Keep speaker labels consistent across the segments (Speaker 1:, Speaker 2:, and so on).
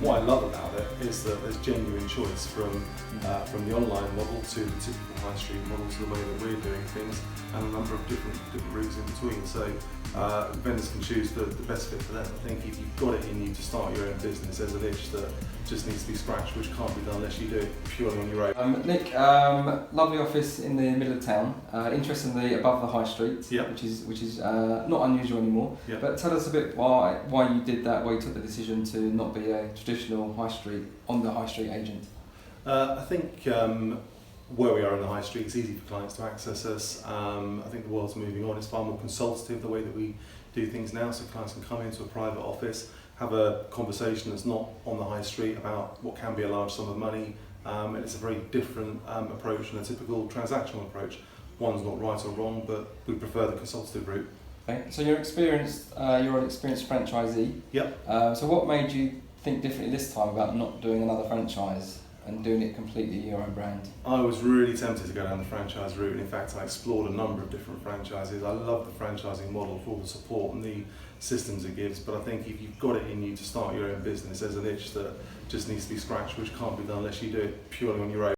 Speaker 1: What I love about it is that there's genuine choice from the online model to the typical high street model to the way that we're doing things, and a number of different routes in between. So vendors can choose the best fit for them. I think if you've got it in you to start your own business, there's an itch that just needs to be scratched, which can't be done unless you do it purely on your own.
Speaker 2: Nick, lovely office in the middle of town. Interestingly, above the high street,
Speaker 1: Yep.
Speaker 2: which is not unusual anymore.
Speaker 1: Yep.
Speaker 2: But tell us a bit why you did that, why you took the decision to not be a traditional high street agent.
Speaker 1: I think where we are in the high street, it's easy for clients to access us. I think the world's moving on. It's far more consultative the way that we do things now, so clients can come into a private office, have a conversation that's not on the high street about what can be a large sum of money, and it's a very different approach than a typical transactional approach. One's not right or wrong, but we prefer the consultative route.
Speaker 2: Okay. So you're an experienced franchisee.
Speaker 1: Yep.
Speaker 2: So what made you think differently this time about not doing another franchise and doing it completely your own brand?
Speaker 1: I was really tempted to go down the franchise route, and in fact I explored a number of different franchises. I love the franchising model for all the support and the systems it gives, but I think if you've got it in you to start your own business, there's an itch that just needs to be scratched, which can't be done unless you do it purely on your own.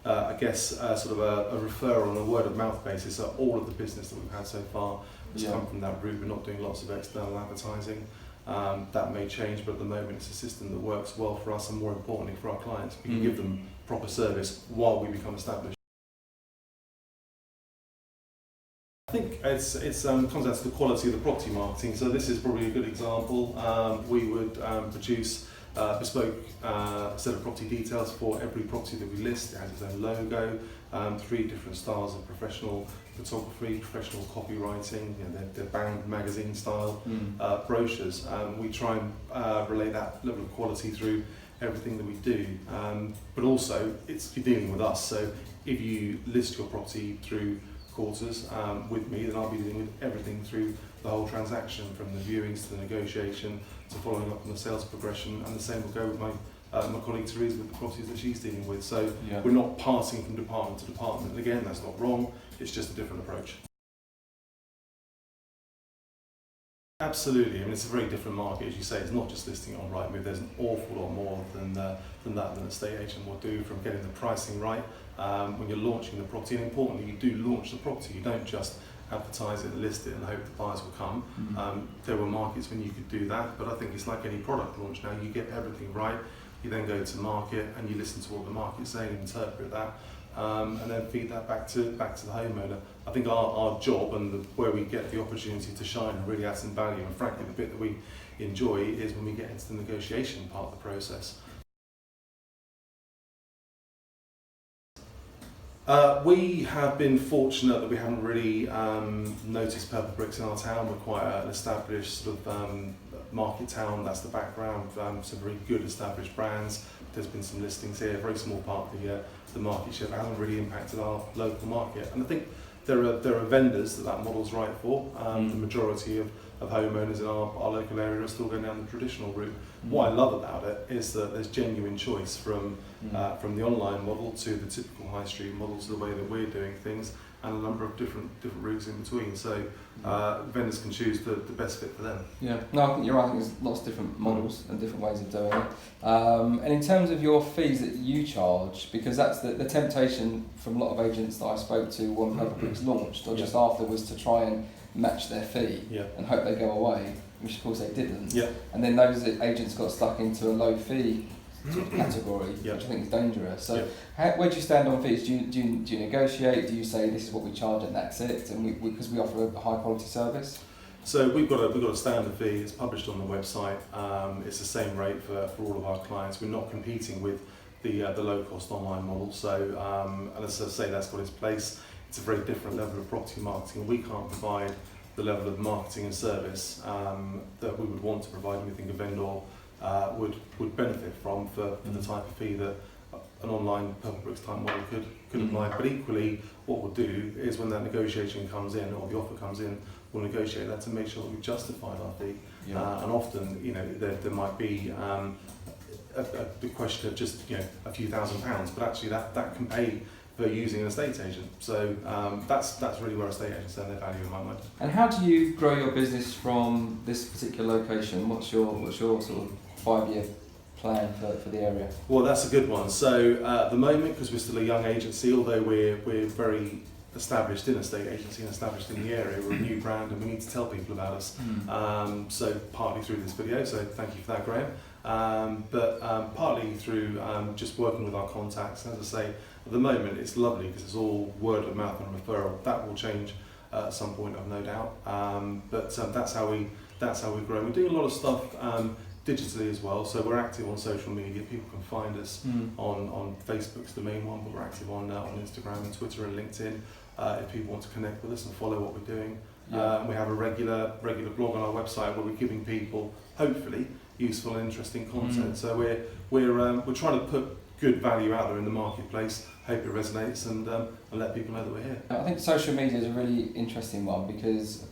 Speaker 1: I guess sort of a referral on a word of mouth basis, so all of the business that we've had so far has come from that route. We're not doing lots of external advertising. That may change, but at the moment it's a system that works well for us, and more importantly for our clients. We can give them proper service while we become established. I think it comes down to the quality of the property marketing. So this is probably a good example. We would produce bespoke set of property details for every property that we list. It has its own logo, 3 different styles of professional photography, professional copywriting, they're bound magazine style brochures. We try and relay that level of quality through everything that we do, but also you're dealing with us, so if you list your property through Quarters with me, then I'll be dealing with everything through the whole transaction, from the viewings to the negotiation to following up on the sales progression, and the same will go with my colleague Theresa with the properties that she's dealing with. So we're not passing from department to department. And again, that's not wrong, it's just a different approach. Absolutely, I mean it's a very different market, as you say. It's not just listing it on Rightmove. There's an awful lot more than an estate agent will do, from getting the pricing right when you're launching the property, and importantly you do launch the property. You don't just advertise it, list it and hope the buyers will come. There were markets when you could do that, but I think it's like any product launch now. You get everything right, you then go to market and you listen to what the market's saying, interpret that, and then feed that back to the homeowner. I think our job and where we get the opportunity to shine and really add some value, and frankly the bit that we enjoy, is when we get into the negotiation part of the process. We have been fortunate that we haven't really noticed purple bricks in our town. We're quite an established sort of market town. That's the background. Some very good established brands. There's been some listings here. A very small part of the market share hasn't really impacted our local market. And I think there are vendors that model's right for. The majority of homeowners in our local area are still going down the traditional route. What I love about it is that there's genuine choice from the online model to the typical high street model to the way that we're doing things, and a number of different routes in between. So vendors can choose the best fit for them.
Speaker 2: Yeah, no, I think you're right. I think there's lots of different models and different ways of doing it. And in terms of your fees that you charge, because that's the temptation from a lot of agents that I spoke to when Purple Bricks launched, or just after, was to try and match their fee and hope they go away, which of course they didn't. And then those agents got stuck into a low fee sort of category, which I think is dangerous. So where do you stand on fees? Do you negotiate? Do you say this is what we charge and that's it, and because we offer a high quality service?
Speaker 1: So we've got a standard fee. It's published on the website. It's the same rate for all of our clients. We're not competing with the low cost online model. So and as I say, that's got its place. It's a very different level of property marketing. We can't provide the level of marketing and service that we would want to provide, and we think a vendor would benefit from for the type of fee that an online Purple Bricks type model could apply. But equally, what we'll do is when that negotiation comes in, or the offer comes in, we'll negotiate that to make sure that we've justified our fee. And often, there might be the question of just a few £1,000s, but actually that can pay for using an estate agent. So that's really where estate agents earn their value in my mind.
Speaker 2: And how do you grow your business from this particular location? What's your sort of 5-year plan for the area?
Speaker 1: Well, that's a good one. So at the moment, because we're still a young agency, although we're very established in estate agency and established in the area, we're a new brand and we need to tell people about us. So partly through this video, so thank you for that, Graham. But partly through just working with our contacts. As I say, at the moment it's lovely because it's all word of mouth and referral. That will change at some point, I've no doubt. But that's how we grow. We do a lot of stuff digitally as well. So we're active on social media. People can find us on Facebook's the main one, but we're active on Instagram and Twitter and LinkedIn. If people want to connect with us and follow what we're doing. We have a regular blog on our website where we're giving people, hopefully, useful and interesting content. So we're trying to put good value out there in the marketplace. Hope it resonates and let people know that we're here.
Speaker 2: I think social media is a really interesting one because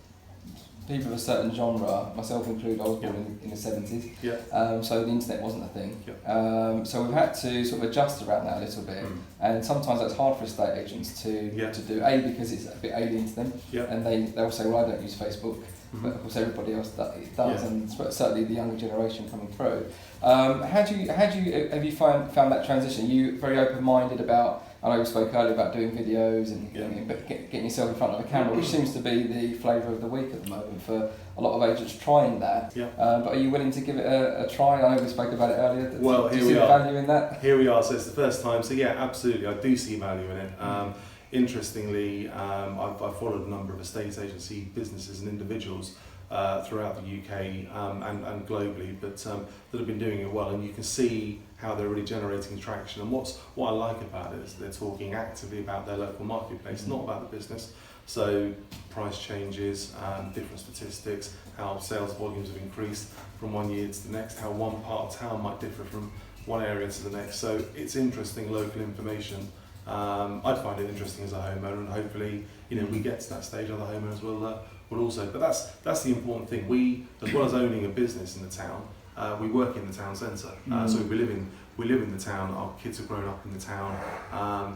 Speaker 2: people of a certain genre, myself included, I was born in the 70s, so the internet wasn't a thing. So we've had to sort of adjust around that a little bit, and sometimes that's hard for estate agents to do, A, because it's a bit alien to them, and they'll say, well, I don't use Facebook, but of course everybody else does, and certainly the younger generation coming through. Have you found that transition? Are you very open-minded about, I know we spoke earlier about doing videos and getting yourself in front of a camera, which seems to be the flavour of the week at the moment for a lot of agents trying that. But are you willing to give it a try? I know we spoke about it earlier.
Speaker 1: Well,
Speaker 2: do you see the value in that?
Speaker 1: Here we are, so it's the first time. So yeah, absolutely, I do see value in it. Interestingly, I've followed a number of estate agency businesses and individuals throughout the UK and globally, but that have been doing it well, and you can see how they're really generating traction. And what I like about it is they're talking actively about their local marketplace, not about the business. So price changes, different statistics, how sales volumes have increased from one year to the next, how one part of town might differ from one area to the next. So it's interesting local information. I'd find it interesting as a homeowner, and hopefully, we get to that stage, other homeowners will also. But that's the important thing. We, as well as owning a business in the town, we work in the town centre. So we live in the town. Our kids have grown up in the town,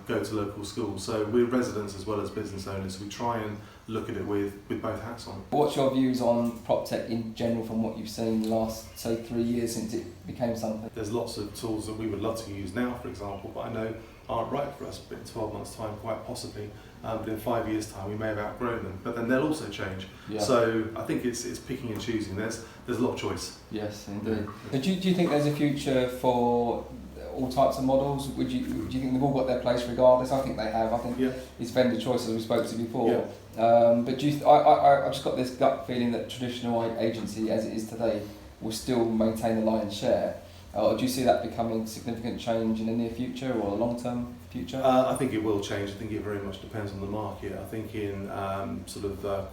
Speaker 1: go to local schools. So we're residents as well as business owners. We try and look at it with both hats on.
Speaker 2: What's your views on prop tech in general from what you've seen the last, say, 3 years since it became something?
Speaker 1: There's lots of tools that we would love to use now, for example, but I know aren't right for us, but in 12 months' time, quite possibly. But in 5 years' time, we may have outgrown them. But then they'll also change. So I think it's picking and choosing. There's a lot of choice.
Speaker 2: Yes, indeed. Do you think there's a future for all types of models? Do you think they've all got their place regardless? I think they have. I think it's vendor choice, as we spoke to before. But I've just got this gut feeling that traditional agency, as it is today, will still maintain the lion's share. Or do you see that becoming significant change in the near future or a long-term future? I
Speaker 1: think it will change. I think it very much depends on the market. I think in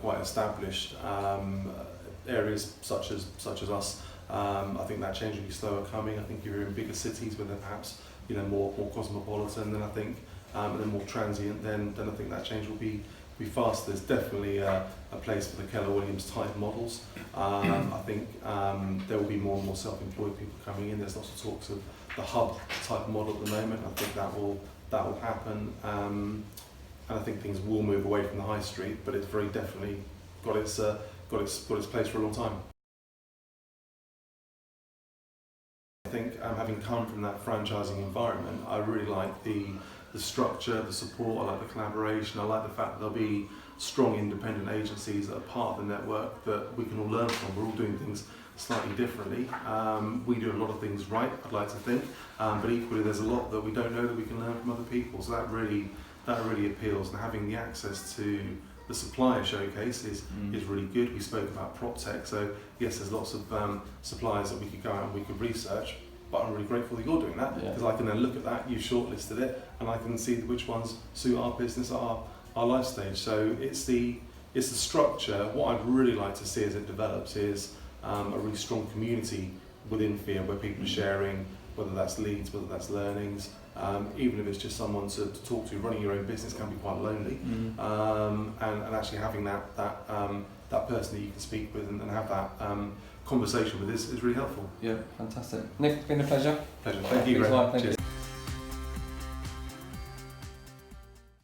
Speaker 1: quite established areas such as us, I think that change will be slower coming. I think if you're in bigger cities where they're perhaps more cosmopolitan, then I think and then more transient, then I think that change will be fast. There's definitely a place for the Keller Williams type models. I think there will be more and more self-employed people coming in. There's lots of talks of the hub type model at the moment. I think that will happen, and I think things will move away from the high street. But it's very definitely got its place for a long time. I think having come from that franchising environment, I really like the structure, the support, I like the collaboration, I like the fact that there'll be strong independent agencies that are part of the network that we can all learn from. We're all doing things slightly differently. We do a lot of things right, I'd like to think, but equally there's a lot that we don't know that we can learn from other people, so that really appeals, and having the access to the supplier showcase is really good. We spoke about prop tech, so yes, there's lots of suppliers that we could go out and we could research, but I'm really grateful that you're doing that, because I can then look at that, you've shortlisted it, and I can see which ones suit our business, our life stage. So it's the structure. What I'd really like to see as it develops is a really strong community within FIA where people are sharing, whether that's leads, whether that's learnings, even if it's just someone to talk to. Running your own business can be quite lonely, and actually having that person that you can speak with and have that conversation with is really helpful.
Speaker 2: Yeah, fantastic. Nick, it's been a pleasure.
Speaker 1: Thank you, Graham. Cheers.